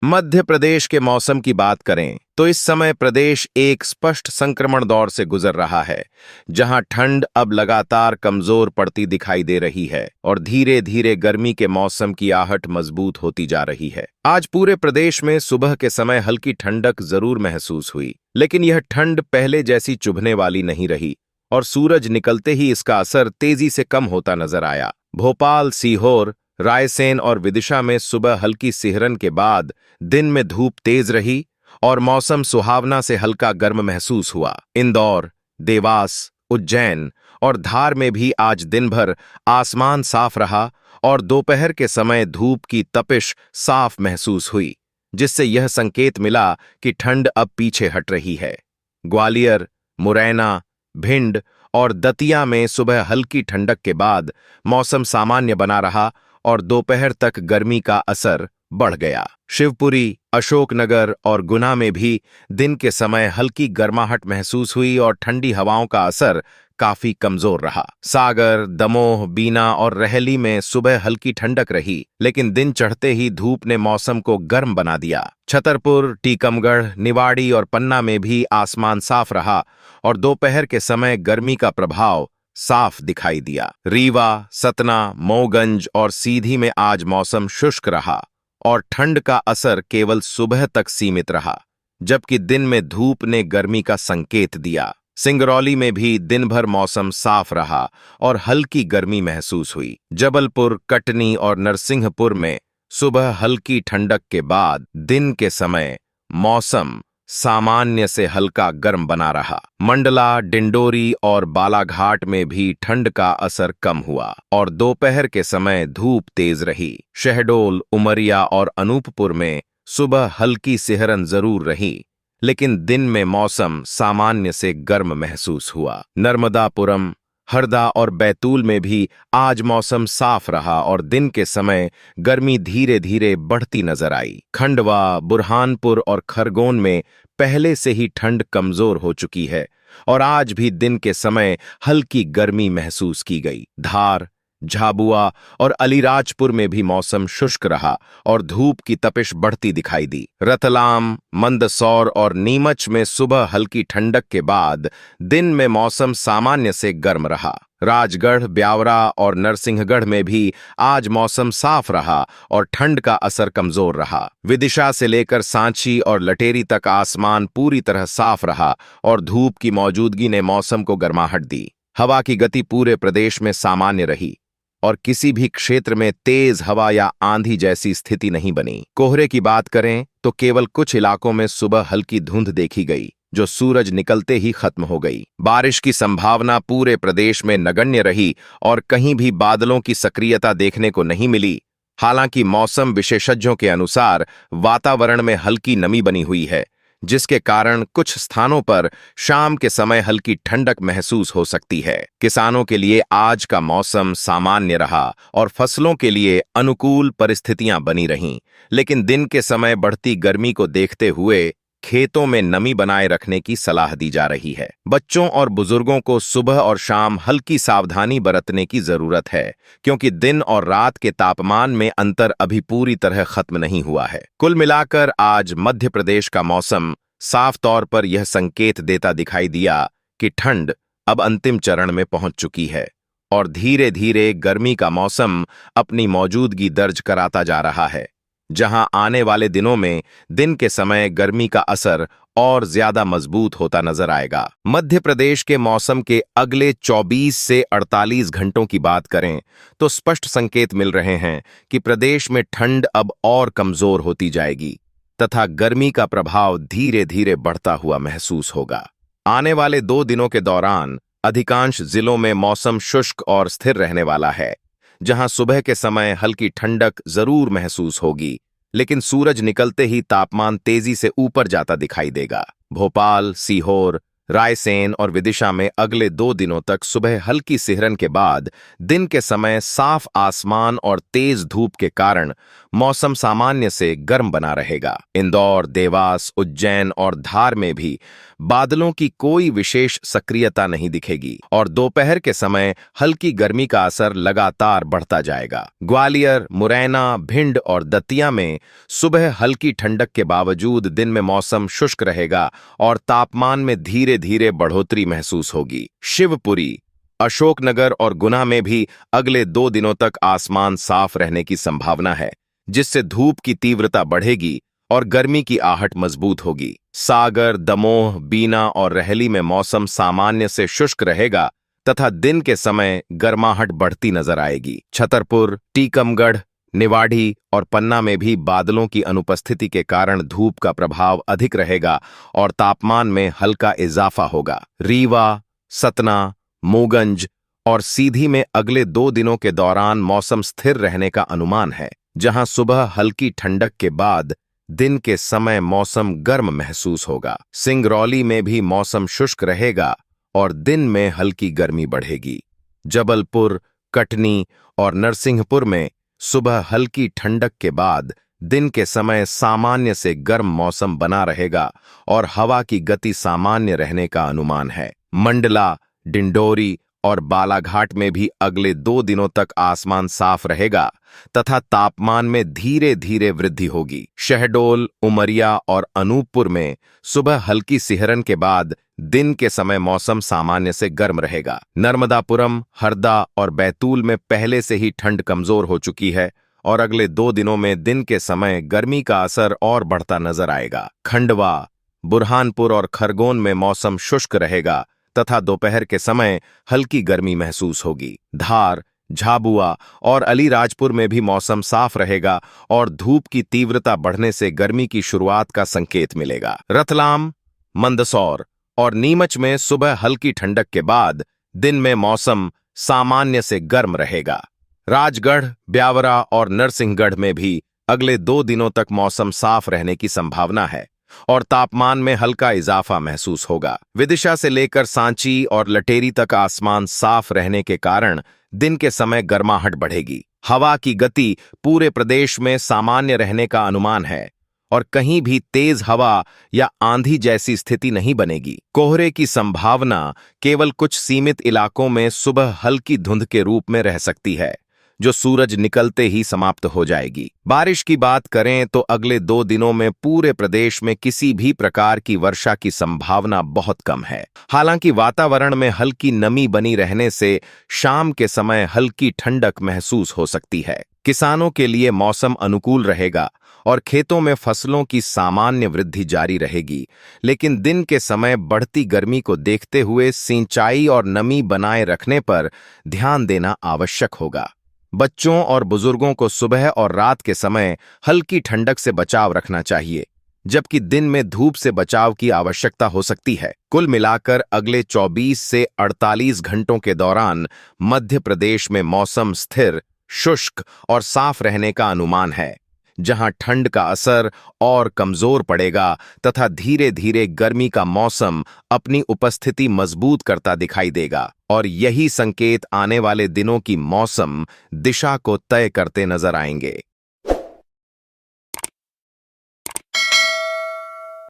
मध्य प्रदेश के मौसम की बात करें तो इस समय प्रदेश एक स्पष्ट संक्रमण दौर से गुजर रहा है, जहां ठंड अब लगातार कमजोर पड़ती दिखाई दे रही है और धीरे धीरे गर्मी के मौसम की आहट मजबूत होती जा रही है। आज पूरे प्रदेश में सुबह के समय हल्की ठंडक जरूर महसूस हुई, लेकिन यह ठंड पहले जैसी चुभने वाली नहीं रही और सूरज निकलते ही इसका असर तेजी से कम होता नजर आया। भोपाल, सीहोर, रायसेन और विदिशा में सुबह हल्की सिहरन के बाद दिन में धूप तेज रही और मौसम सुहावना से हल्का गर्म महसूस हुआ। इंदौर, देवास, उज्जैन और धार में भी आज दिन भर आसमान साफ रहा और दोपहर के समय धूप की तपिश साफ महसूस हुई, जिससे यह संकेत मिला कि ठंड अब पीछे हट रही है। ग्वालियर, मुरैना, भिंड और दतिया में सुबह हल्की ठंडक के बाद मौसम सामान्य बना रहा और दोपहर तक गर्मी का असर बढ़ गया। शिवपुरी, अशोकनगर और गुना में भी दिन के समय हल्की गर्माहट महसूस हुई और ठंडी हवाओं का असर काफी कमजोर रहा। सागर, दमोह, बीना और रहली में सुबह हल्की ठंडक रही, लेकिन दिन चढ़ते ही धूप ने मौसम को गर्म बना दिया। छतरपुर, टीकमगढ़, निवाड़ी और पन्ना में भी आसमान साफ रहा और दोपहर के समय गर्मी का प्रभाव साफ दिखाई दिया। रीवा, सतना, मऊगंज और सीधी में आज मौसम शुष्क रहा और ठंड का असर केवल सुबह तक सीमित रहा, जबकि दिन में धूप ने गर्मी का संकेत दिया। सिंगरौली में भी दिन भर मौसम साफ रहा और हल्की गर्मी महसूस हुई। जबलपुर, कटनी और नरसिंहपुर में सुबह हल्की ठंडक के बाद दिन के समय मौसम सामान्य से हल्का गर्म बना रहा। मंडला, डिंडोरी और बालाघाट में भी ठंड का असर कम हुआ और दोपहर के समय धूप तेज रही। शहडोल, उमरिया और अनूपपुर में सुबह हल्की सिहरन जरूर रही, लेकिन दिन में मौसम सामान्य से गर्म महसूस हुआ। नर्मदापुरम, हरदा और बैतूल में भी आज मौसम साफ रहा और दिन के समय गर्मी धीरे धीरे बढ़ती नजर आई। खंडवा, बुरहानपुर और खरगोन में पहले से ही ठंड कमजोर हो चुकी है और आज भी दिन के समय हल्की गर्मी महसूस की गई। धार, झाबुआ और अलीराजपुर में भी मौसम शुष्क रहा और धूप की तपिश बढ़ती दिखाई दी। रतलाम, मंदसौर और नीमच में सुबह हल्की ठंडक के बाद दिन में मौसम सामान्य से गर्म रहा। राजगढ़, ब्यावरा और नरसिंहगढ़ में भी आज मौसम साफ रहा और ठंड का असर कमजोर रहा। विदिशा से लेकर सांची और लटेरी तक आसमान पूरी तरह साफ रहा और धूप की मौजूदगी ने मौसम को गर्माहट दी। हवा की गति पूरे प्रदेश में सामान्य रही और किसी भी क्षेत्र में तेज हवा या आंधी जैसी स्थिति नहीं बनी। कोहरे की बात करें तो केवल कुछ इलाकों में सुबह हल्की धुंध देखी गई, जो सूरज निकलते ही खत्म हो गई। बारिश की संभावना पूरे प्रदेश में नगण्य रही और कहीं भी बादलों की सक्रियता देखने को नहीं मिली। हालांकि मौसम विशेषज्ञों के अनुसार वातावरण में हल्की नमी बनी हुई है, जिसके कारण कुछ स्थानों पर शाम के समय हल्की ठंडक महसूस हो सकती है। किसानों के लिए आज का मौसम सामान्य रहा और फसलों के लिए अनुकूल परिस्थितियां बनी रहीं, लेकिन दिन के समय बढ़ती गर्मी को देखते हुए खेतों में नमी बनाए रखने की सलाह दी जा रही है। बच्चों और बुजुर्गों को सुबह और शाम हल्की सावधानी बरतने की जरूरत है, क्योंकि दिन और रात के तापमान में अंतर अभी पूरी तरह खत्म नहीं हुआ है। कुल मिलाकर आज मध्य प्रदेश का मौसम साफ तौर पर यह संकेत देता दिखाई दिया कि ठंड अब अंतिम चरण में पहुंच चुकी है और धीरे धीरे गर्मी का मौसम अपनी मौजूदगी दर्ज कराता जा रहा है, जहां आने वाले दिनों में दिन के समय गर्मी का असर और ज्यादा मजबूत होता नजर आएगा। मध्य प्रदेश के मौसम के अगले 24 से 48 घंटों की बात करें तो स्पष्ट संकेत मिल रहे हैं कि प्रदेश में ठंड अब और कमजोर होती जाएगी तथा गर्मी का प्रभाव धीरे धीरे बढ़ता हुआ महसूस होगा। आने वाले 2 दिनों के दौरान अधिकांश जिलों में मौसम शुष्क और स्थिर रहने वाला है, जहां सुबह के समय हल्की ठंडक जरूर महसूस होगी, लेकिन सूरज निकलते ही तापमान तेजी से ऊपर जाता दिखाई देगा। भोपाल, सीहोर, रायसेन और विदिशा में अगले 2 दिनों तक सुबह हल्की सिहरन के बाद दिन के समय साफ आसमान और तेज धूप के कारण मौसम सामान्य से गर्म बना रहेगा। इंदौर, देवास, उज्जैन और धार में भी बादलों की कोई विशेष सक्रियता नहीं दिखेगी और दोपहर के समय हल्की गर्मी का असर लगातार बढ़ता जाएगा। ग्वालियर, मुरैना, भिंड और दतिया में सुबह हल्की ठंडक के बावजूद दिन में मौसम शुष्क रहेगा और तापमान में धीरे धीरे बढ़ोतरी महसूस होगी। शिवपुरी, अशोकनगर और गुना में भी अगले 2 दिनों तक आसमान साफ रहने की संभावना है, जिससे धूप की तीव्रता बढ़ेगी और गर्मी की आहट मजबूत होगी। सागर, दमोह, बीना और रहली में मौसम सामान्य से शुष्क रहेगा तथा दिन के समय गर्माहट बढ़ती नजर आएगी। छतरपुर, टीकमगढ़, निवाड़ी और पन्ना में भी बादलों की अनुपस्थिति के कारण धूप का प्रभाव अधिक रहेगा और तापमान में हल्का इजाफा होगा। रीवा, सतना, मोगंज और सीधी में अगले 2 दिनों के दौरान मौसम स्थिर रहने का अनुमान है, जहां सुबह हल्की ठंडक के बाद दिन के समय मौसम गर्म महसूस होगा। सिंगरौली में भी मौसम शुष्क रहेगा और दिन में हल्की गर्मी बढ़ेगी। जबलपुर, कटनी और नरसिंहपुर में सुबह हल्की ठंडक के बाद दिन के समय सामान्य से गर्म मौसम बना रहेगा और हवा की गति सामान्य रहने का अनुमान है। मंडला, डिंडोरी और बालाघाट में भी अगले 2 दिनों तक आसमान साफ रहेगा तथा तापमान में धीरे धीरे वृद्धि होगी। शहडोल, उमरिया और अनूपपुर में सुबह हल्की सिहरन के बाद दिन के समय मौसम सामान्य से गर्म रहेगा। नर्मदापुरम, हरदा और बैतूल में पहले से ही ठंड कमजोर हो चुकी है और अगले 2 दिनों में दिन के समय गर्मी का असर और बढ़ता नजर आएगा। खंडवा, बुरहानपुर और खरगोन में मौसम शुष्क रहेगा तथा दोपहर के समय हल्की गर्मी महसूस होगी। धार, झाबुआ और अलीराजपुर में भी मौसम साफ रहेगा और धूप की तीव्रता बढ़ने से गर्मी की शुरुआत का संकेत मिलेगा। रतलाम, मंदसौर और नीमच में सुबह हल्की ठंडक के बाद दिन में मौसम सामान्य से गर्म रहेगा। राजगढ़, ब्यावरा और नरसिंहगढ़ में भी अगले 2 दिनों तक मौसम साफ रहने की संभावना है और तापमान में हल्का इजाफा महसूस होगा। विदिशा से लेकर सांची और लटेरी तक आसमान साफ रहने के कारण दिन के समय गर्माहट बढ़ेगी। हवा की गति पूरे प्रदेश में सामान्य रहने का अनुमान है और कहीं भी तेज हवा या आंधी जैसी स्थिति नहीं बनेगी। कोहरे की संभावना केवल कुछ सीमित इलाकों में सुबह हल्की धुंध के रूप में रह सकती है, जो सूरज निकलते ही समाप्त हो जाएगी। बारिश की बात करें तो अगले 2 दिनों में पूरे प्रदेश में किसी भी प्रकार की वर्षा की संभावना बहुत कम है। हालांकि वातावरण में हल्की नमी बनी रहने से शाम के समय हल्की ठंडक महसूस हो सकती है। किसानों के लिए मौसम अनुकूल रहेगा और खेतों में फसलों की सामान्य वृद्धि जारी रहेगी, लेकिन दिन के समय बढ़ती गर्मी को देखते हुए सिंचाई और नमी बनाए रखने पर ध्यान देना आवश्यक होगा। बच्चों और बुजुर्गों को सुबह और रात के समय हल्की ठंडक से बचाव रखना चाहिए, जबकि दिन में धूप से बचाव की आवश्यकता हो सकती है। कुल मिलाकर अगले 24 से 48 घंटों के दौरान मध्य प्रदेश में मौसम स्थिर, शुष्क और साफ रहने का अनुमान है, जहां ठंड का असर और कमजोर पड़ेगा तथा धीरे धीरे गर्मी का मौसम अपनी उपस्थिति मजबूत करता दिखाई देगा और यही संकेत आने वाले दिनों की मौसम दिशा को तय करते नजर आएंगे।